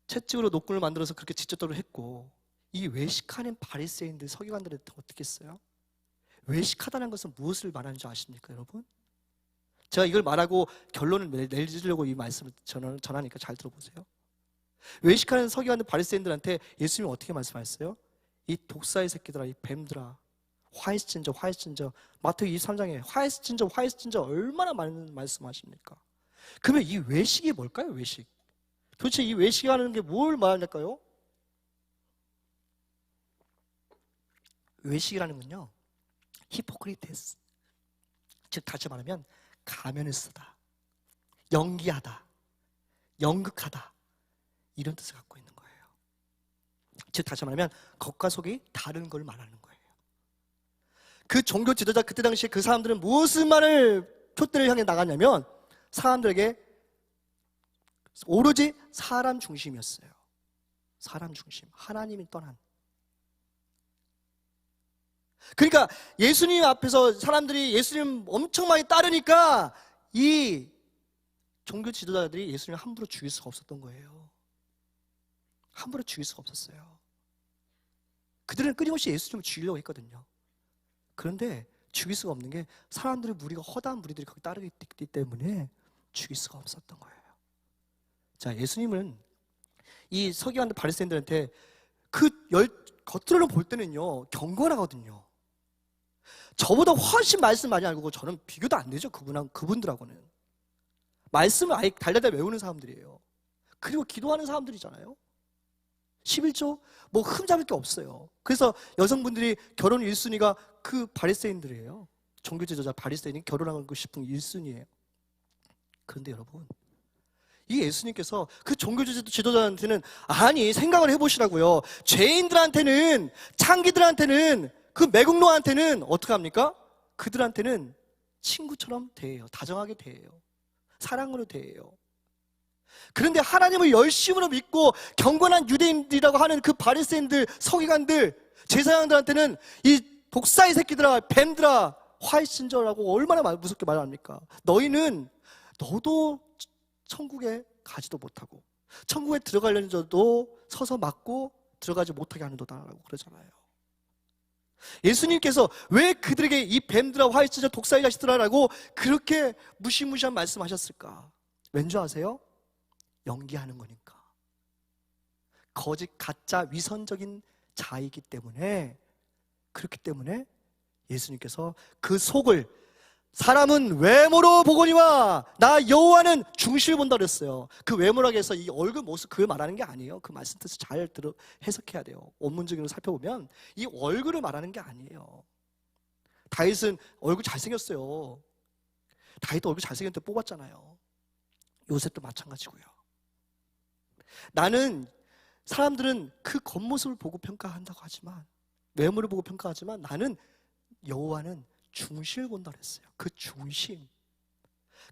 채찍으로 노끈을 만들어서 그렇게 직접적으로 했고, 이 외식하는 바리새인들 서기관들한테 어떻게 했어요? 외식하다는 것은 무엇을 말하는 줄 아십니까 여러분? 제가 이걸 말하고 결론을 내리려고 이 말씀을 전하니까 잘 들어보세요. 외식하는 서기관들 바리새인들한테 예수님이 어떻게 말씀하셨어요? 이 독사의 새끼들아, 이 뱀들아, 화이스진저 마태복음 23장에 화이스진저 얼마나 많은 말씀하십니까? 그러면 이 외식이 뭘까요? 외식, 도대체 이 외식하는 게 뭘 말할까요? 외식이라는 건요 히포크리테스, 즉 다시 말하면 가면을 쓰다, 연기하다, 연극하다, 이런 뜻을 갖고 있는 거예요. 즉 다시 말하면 겉과 속이 다른 걸 말하는 거예요. 그 종교 지도자, 그때 당시에 그 사람들은 무슨 말을 표대를 향해 나갔냐면 사람들에게 오로지 사람 중심이었어요. 사람 중심, 하나님이 떠난. 그러니까 예수님 앞에서 사람들이 예수님 엄청 많이 따르니까 이 종교 지도자들이 예수님을 함부로 죽일 수가 없었던 거예요. 함부로 죽일 수가 없었어요. 그들은 끊임없이 예수님을 죽이려고 했거든요. 그런데 죽일 수가 없는 게 사람들의 무리가, 허다한 무리들이 거기 따르기 때문에 죽일 수가 없었던 거예요. 자, 예수님은 이 서기관들 바리새인들한테 겉으로는 볼 때는요 경건하거든요. 저보다 훨씬 말씀 많이 알고 저는 비교도 안 되죠. 그분들하고는. 말씀을 아예 달달달 외우는 사람들이에요. 그리고 기도하는 사람들이잖아요. 11조 뭐 흠잡을 게 없어요. 그래서 여성분들이 결혼 1순위가 그 바리새인들이에요. 종교 지도자 바리새인이 결혼하고 싶은 1순위예요. 그런데 여러분, 이 예수님께서 그 종교 지도자한테는 아니 생각을 해보시라고요. 죄인들한테는, 창기들한테는, 그 매국노한테는 어떻게 합니까? 그들한테는 친구처럼 대해요. 다정하게 대해요. 사랑으로 대해요. 그런데 하나님을 열심으로 믿고 경건한 유대인들이라고 하는 그 바리새인들, 서기관들, 제사장들한테는 이 독사의 새끼들아, 뱀들아, 화이신저라고 얼마나 무섭게 말합니까? 너도 천국에 가지도 못하고 천국에 들어가려는 자도 서서 막고 들어가지 못하게 하는도다라고 그러잖아요. 예수님께서 왜 그들에게 이 뱀들아, 화이신저, 독사의 자식들아라고 그렇게 무시무시한 말씀하셨을까? 왠지 아세요? 연기하는 거니까. 거짓, 가짜, 위선적인 자이기 때문에, 그렇기 때문에 예수님께서 그 속을, 사람은 외모로 보거니와 나 여호와는 중심을 본다 그랬어요. 그 외모라고 해서 이 얼굴 모습 그걸 말하는 게 아니에요. 그 말씀 뜻을 잘 해석해야 돼요. 원문적으로 살펴보면 이 얼굴을 말하는 게 아니에요. 다윗은 얼굴 잘생겼어요. 다윗도 얼굴 잘생겼는데 뽑았잖아요. 요셉도 마찬가지고요. 사람들은 그 겉모습을 보고 평가한다고 하지만, 외모를 보고 평가하지만, 나는 여호와는 중심을 본다 그랬어요. 그 중심.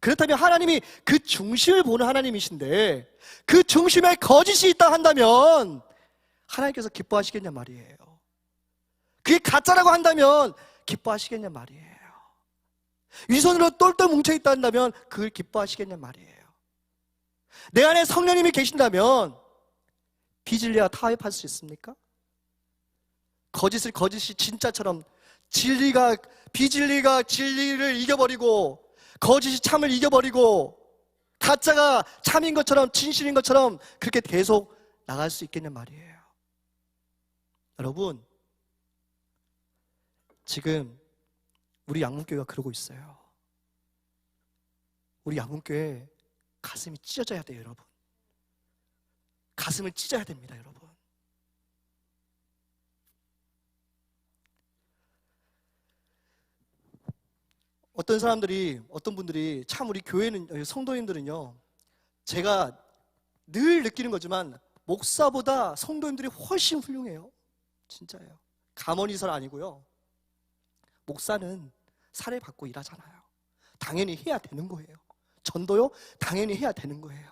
그렇다면 하나님이 그 중심을 보는 하나님이신데 그 중심에 거짓이 있다 한다면 하나님께서 기뻐하시겠냐 말이에요. 그게 가짜라고 한다면 기뻐하시겠냐 말이에요. 위선으로 똘똘 뭉쳐있다 한다면 그걸 기뻐하시겠냐 말이에요. 내 안에 성령님이 계신다면 비진리와 타협할 수 있습니까? 거짓을 거짓이 진짜처럼, 비진리가 진리를 이겨버리고 거짓이 참을 이겨버리고 가짜가 참인 것처럼 진실인 것처럼 그렇게 계속 나갈 수 있겠냐 말이에요. 여러분, 지금 우리 양문교회가 그러고 있어요. 우리 양문교회 가슴이 찢어져야 돼요, 여러분. 가슴을 찢어야 됩니다, 여러분. 어떤 분들이 참 우리 교회는, 성도님들은요, 제가 늘 느끼는 거지만 목사보다 성도님들이 훨씬 훌륭해요. 진짜예요. 감언이설 아니고요. 목사는 사례받고 일하잖아요. 당연히 해야 되는 거예요. 전도요? 당연히 해야 되는 거예요.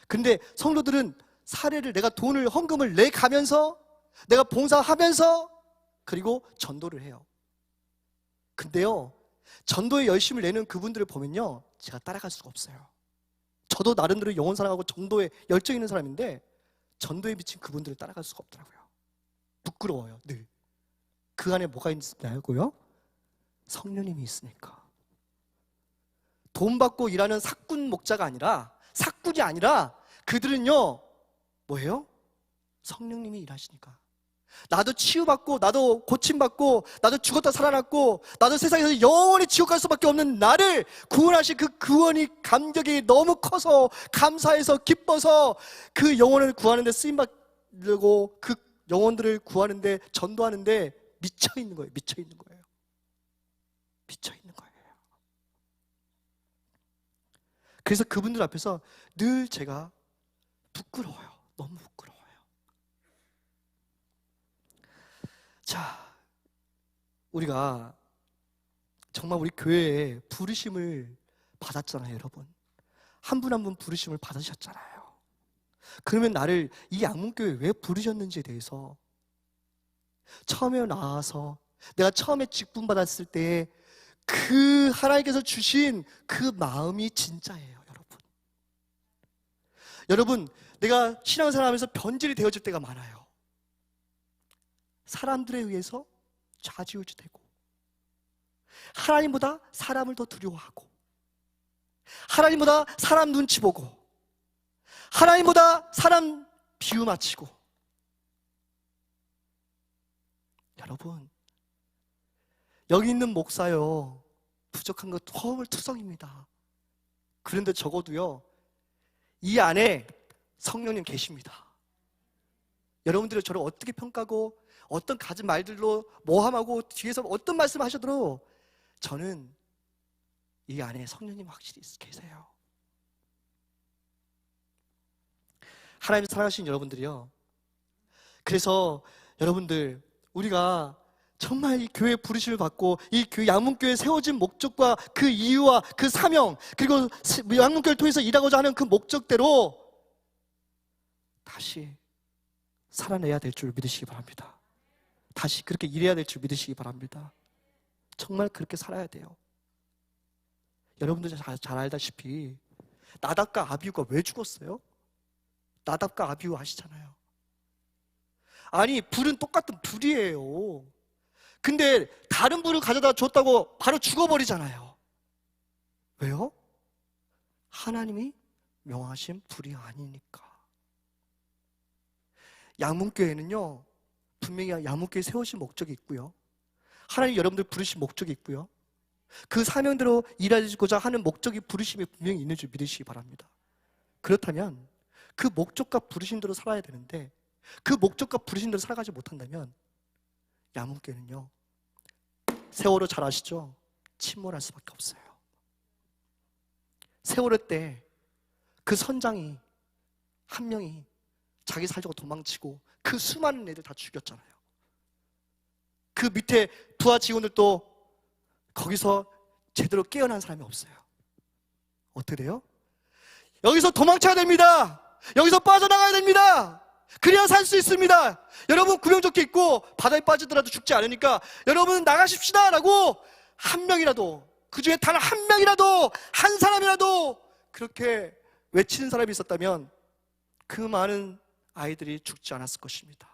근데 성도들은 사례를, 내가 돈을, 헌금을 내가면서, 내가 봉사하면서, 그리고 전도를 해요. 근데요, 전도에 열심을 내는 그분들을 보면요, 제가 따라갈 수가 없어요. 저도 나름대로 영혼 사랑하고 전도에 열정 있는 사람인데 전도에 미친 그분들을 따라갈 수가 없더라고요. 부끄러워요, 늘. 그 안에 뭐가 있냐고요? 성령님이 있으니까. 돈 받고 일하는 사꾼이 아니라 그들은요, 뭐예요? 성령님이 일하시니까. 나도 치유받고, 나도 고침받고, 나도 죽었다 살아났고, 나도 세상에서 영원히 지옥 갈 수밖에 없는 나를 구원하신 그 구원이 감격이 너무 커서, 감사해서, 기뻐서 그 영혼을 구하는데 쓰임받고, 그 영혼들을 구하는데, 전도하는데 미쳐있는 거예요. 미쳐있는 거예요. 미쳐있는 거예요. 그래서 그분들 앞에서 늘 제가 부끄러워요. 너무 부끄러워요. 자, 우리가 정말 우리 교회에 부르심을 받았잖아요, 여러분. 한 분 한 분 부르심을 받으셨잖아요. 그러면 나를 이 양문교회에 왜 부르셨는지에 대해서 처음에 나와서 내가 처음에 직분 받았을 때 그 하나님께서 주신 그 마음이 진짜예요, 여러분. 여러분, 내가 신앙생활하면서 변질이 되어질 때가 많아요. 사람들에 의해서 좌지우지되고, 하나님보다 사람을 더 두려워하고, 하나님보다 사람 눈치 보고, 하나님보다 사람 비유 맞추고. 여러분, 여기 있는 목사요, 부족한 거 허물투성입니다. 그런데 적어도요, 이 안에 성령님 계십니다. 여러분들이 저를 어떻게 평가하고 어떤 가진 말들로 모함하고 뒤에서 어떤 말씀 하셔도 저는 이 안에 성령님 확실히 계세요. 하나님 사랑하신 여러분들이요, 그래서 여러분들, 우리가 정말 이 교회 부르심을 받고 이 양문교회 세워진 목적과 그 이유와 그 사명, 그리고 양문교회를 통해서 일하고자 하는 그 목적대로 다시 살아내야 될 줄 믿으시기 바랍니다. 다시 그렇게 일해야 될 줄 믿으시기 바랍니다. 정말 그렇게 살아야 돼요. 여러분들 잘 알다시피 나답과 아비후가 왜 죽었어요? 나답과 아비후 아시잖아요. 아니, 불은 똑같은 불이에요. 근데 다른 불을 가져다 줬다고 바로 죽어버리잖아요. 왜요? 하나님이 명하신 불이 아니니까. 양문교회는요, 분명히 양문교회 세우신 목적이 있고요, 하나님 여러분들 부르신 목적이 있고요, 그 사명대로 일하고자 하는 목적이, 부르심이 분명히 있는 줄 믿으시기 바랍니다. 그렇다면 그 목적과 부르심대로 살아야 되는데, 그 목적과 부르심대로 살아가지 못한다면 양문교회는요, 세월호 잘 아시죠? 침몰할 수밖에 없어요. 세월호 때 그 선장이 한 명이 자기 살려고 도망치고 그 수많은 애들 다 죽였잖아요. 그 밑에 부하 직원들도 거기서 제대로 깨어난 사람이 없어요. 어떻게 돼요? 여기서 도망쳐야 됩니다. 여기서 빠져나가야 됩니다. 그래야 살 수 있습니다. 여러분, 구명조끼 입고 바다에 빠지더라도 죽지 않으니까 여러분 나가십시다 라고 한 명이라도, 그 중에 단 한 명이라도, 한 사람이라도 그렇게 외치는 사람이 있었다면 그 많은 아이들이 죽지 않았을 것입니다.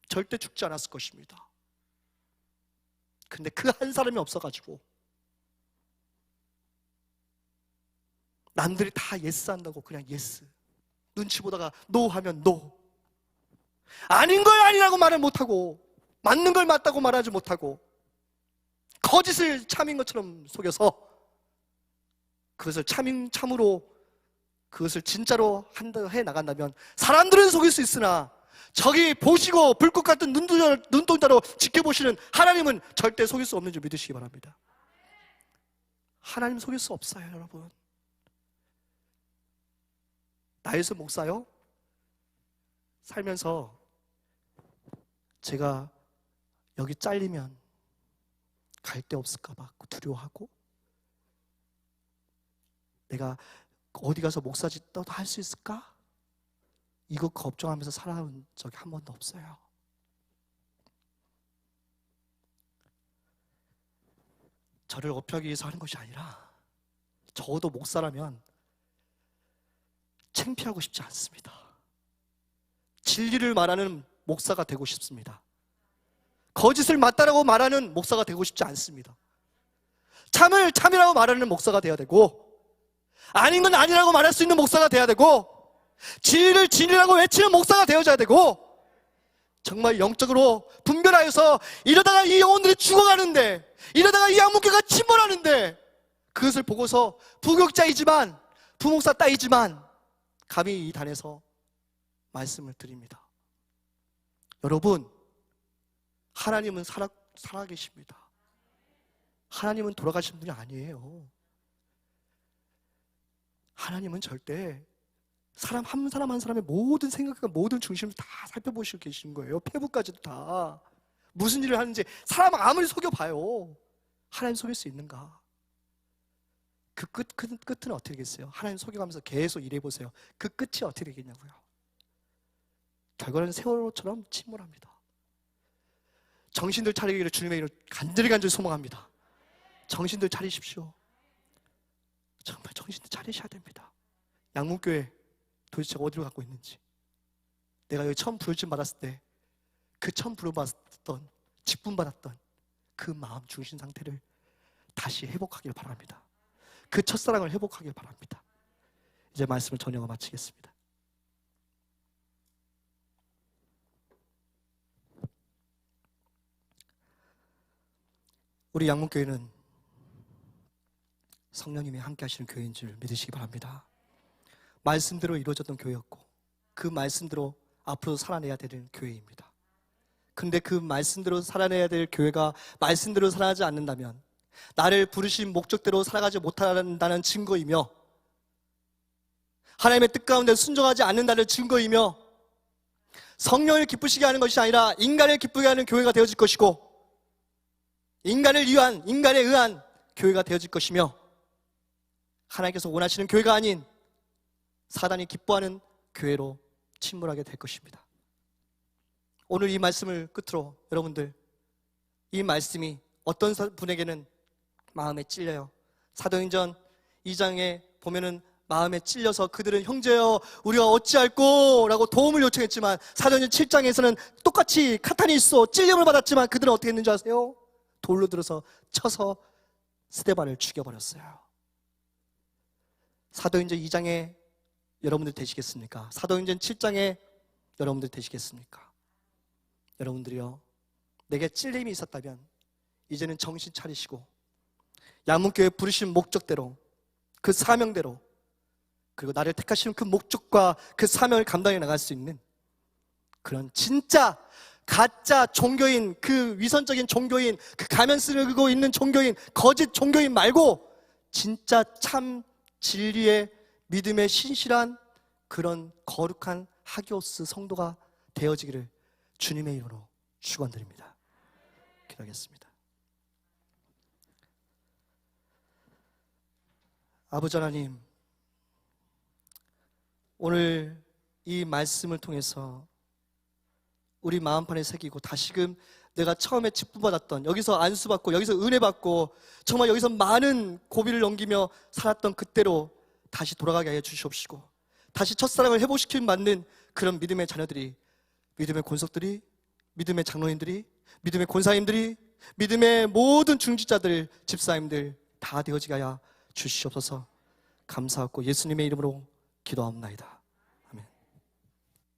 절대 죽지 않았을 것입니다. 근데 그 한 사람이 없어가지고 남들이 다 예스 한다고 그냥 예스, 눈치 보다가 노 하면 노, 아닌 걸 아니라고 말을 못하고 맞는 걸 맞다고 말하지 못하고 거짓을 참인 것처럼 속여서 그것을 참으로, 그것을 진짜로 해 나간다면 사람들은 속일 수 있으나 저기 보시고 불꽃 같은 눈동자로 지켜보시는 하나님은 절대 속일 수 없는 줄 믿으시기 바랍니다. 하나님 속일 수 없어요. 여러분, 나일son 목사요, 살면서 제가 여기 잘리면 갈 데 없을까 봐 두려워하고, 내가 어디 가서 목사짓도 할 수 있을까? 이거 걱정하면서 살아온 적이 한 번도 없어요. 저를 업혀하기 위해서 하는 것이 아니라 저도 목사라면 창피하고 싶지 않습니다. 진리를 말하는 목사가 되고 싶습니다. 거짓을 맞다라고 말하는 목사가 되고 싶지 않습니다. 참을 참이라고 말하는 목사가 돼야 되고, 아닌 건 아니라고 말할 수 있는 목사가 돼야 되고, 진리를 진리라고 외치는 목사가 되어져야 되고, 정말 영적으로 분별하여서 이러다가 이 영혼들이 죽어가는데, 이러다가 이 양문교회가 침몰하는데, 그것을 보고서 부교육자이지만 부목사 따이지만 감히 이 단에서 말씀을 드립니다. 여러분, 하나님은 살아계십니다. 하나님은 돌아가신 분이 아니에요. 하나님은 절대 사람 한 사람 한 사람의 모든 생각과 모든 중심을 다 살펴보시고 계시는 거예요. 폐부까지도 다. 무슨 일을 하는지 사람 아무리 속여봐요, 하나님 속일 수 있는가? 그 끝은 어떻게 되겠어요? 하나님 속여가면서 계속 일해보세요. 그 끝이 어떻게 되겠냐고요? 결과는 세월호처럼 침몰합니다. 정신들 차리기를 주님의 이름으로 간절히 소망합니다. 정신들 차리십시오. 정말 정신들 차리셔야 됩니다. 양문교회 도대체 어디로 갖고 있는지, 내가 여기 처음 부르심 받았을 때 그 처음 부름받았던, 직분받았던 그 마음 중심 상태를 다시 회복하길 바랍니다. 그 첫사랑을 회복하길 바랍니다. 이제 말씀을 전혀 마치겠습니다. 우리 양문교회는 성령님이 함께 하시는 교회인 줄 믿으시기 바랍니다. 말씀대로 이루어졌던 교회였고, 그 말씀대로 앞으로 살아내야 되는 교회입니다. 근데 그 말씀대로 살아내야 될 교회가 말씀대로 살아가지 않는다면 나를 부르신 목적대로 살아가지 못한다는 증거이며 하나님의 뜻 가운데 순종하지 않는다는 증거이며 성령을 기쁘시게 하는 것이 아니라 인간을 기쁘게 하는 교회가 되어질 것이고 인간에 의한 교회가 되어질 것이며 하나님께서 원하시는 교회가 아닌 사단이 기뻐하는 교회로 침몰하게 될 것입니다. 오늘 이 말씀을 끝으로 여러분들, 이 말씀이 어떤 분에게는 마음에 찔려요. 사도행전 2장에 보면은 마음에 찔려서 그들은 형제여 우리가 어찌할꼬 라고 도움을 요청했지만 사도행전 7장에서는 똑같이 카타니소 찔림을 받았지만 그들은 어떻게 했는지 아세요? 돌로 들어서 쳐서 스데반을 죽여버렸어요. 사도행전 2장에 여러분들 되시겠습니까? 사도행전 7장에 여러분들 되시겠습니까? 여러분들이요, 내게 찔림이 있었다면 이제는 정신 차리시고 양문교회 부르신 목적대로 그 사명대로 그리고 나를 택하시는 그 목적과 그 사명을 감당해 나갈 수 있는 그런 진짜 가짜 종교인, 그 위선적인 종교인, 그 가면 쓰고 있는 종교인, 거짓 종교인 말고 진짜 참 진리의 믿음에 신실한 그런 거룩한 하기오스 성도가 되어지기를 주님의 이름으로 축원드립니다. 기도하겠습니다. 아버지 하나님, 오늘 이 말씀을 통해서 우리 마음판에 새기고 다시금 내가 처음에 직분받았던, 여기서 안수받고 여기서 은혜받고 정말 여기서 많은 고비를 넘기며 살았던 그때로 다시 돌아가게 하여 주시옵시고 다시 첫사랑을 회복시키는 맞는 그런 믿음의 자녀들이, 믿음의 권속들이, 믿음의 장로님들이, 믿음의 권사님들이, 믿음의 모든 중직자들, 집사님들 다 되어지게 하여 주시옵소서. 감사하고 예수님의 이름으로 기도합니다.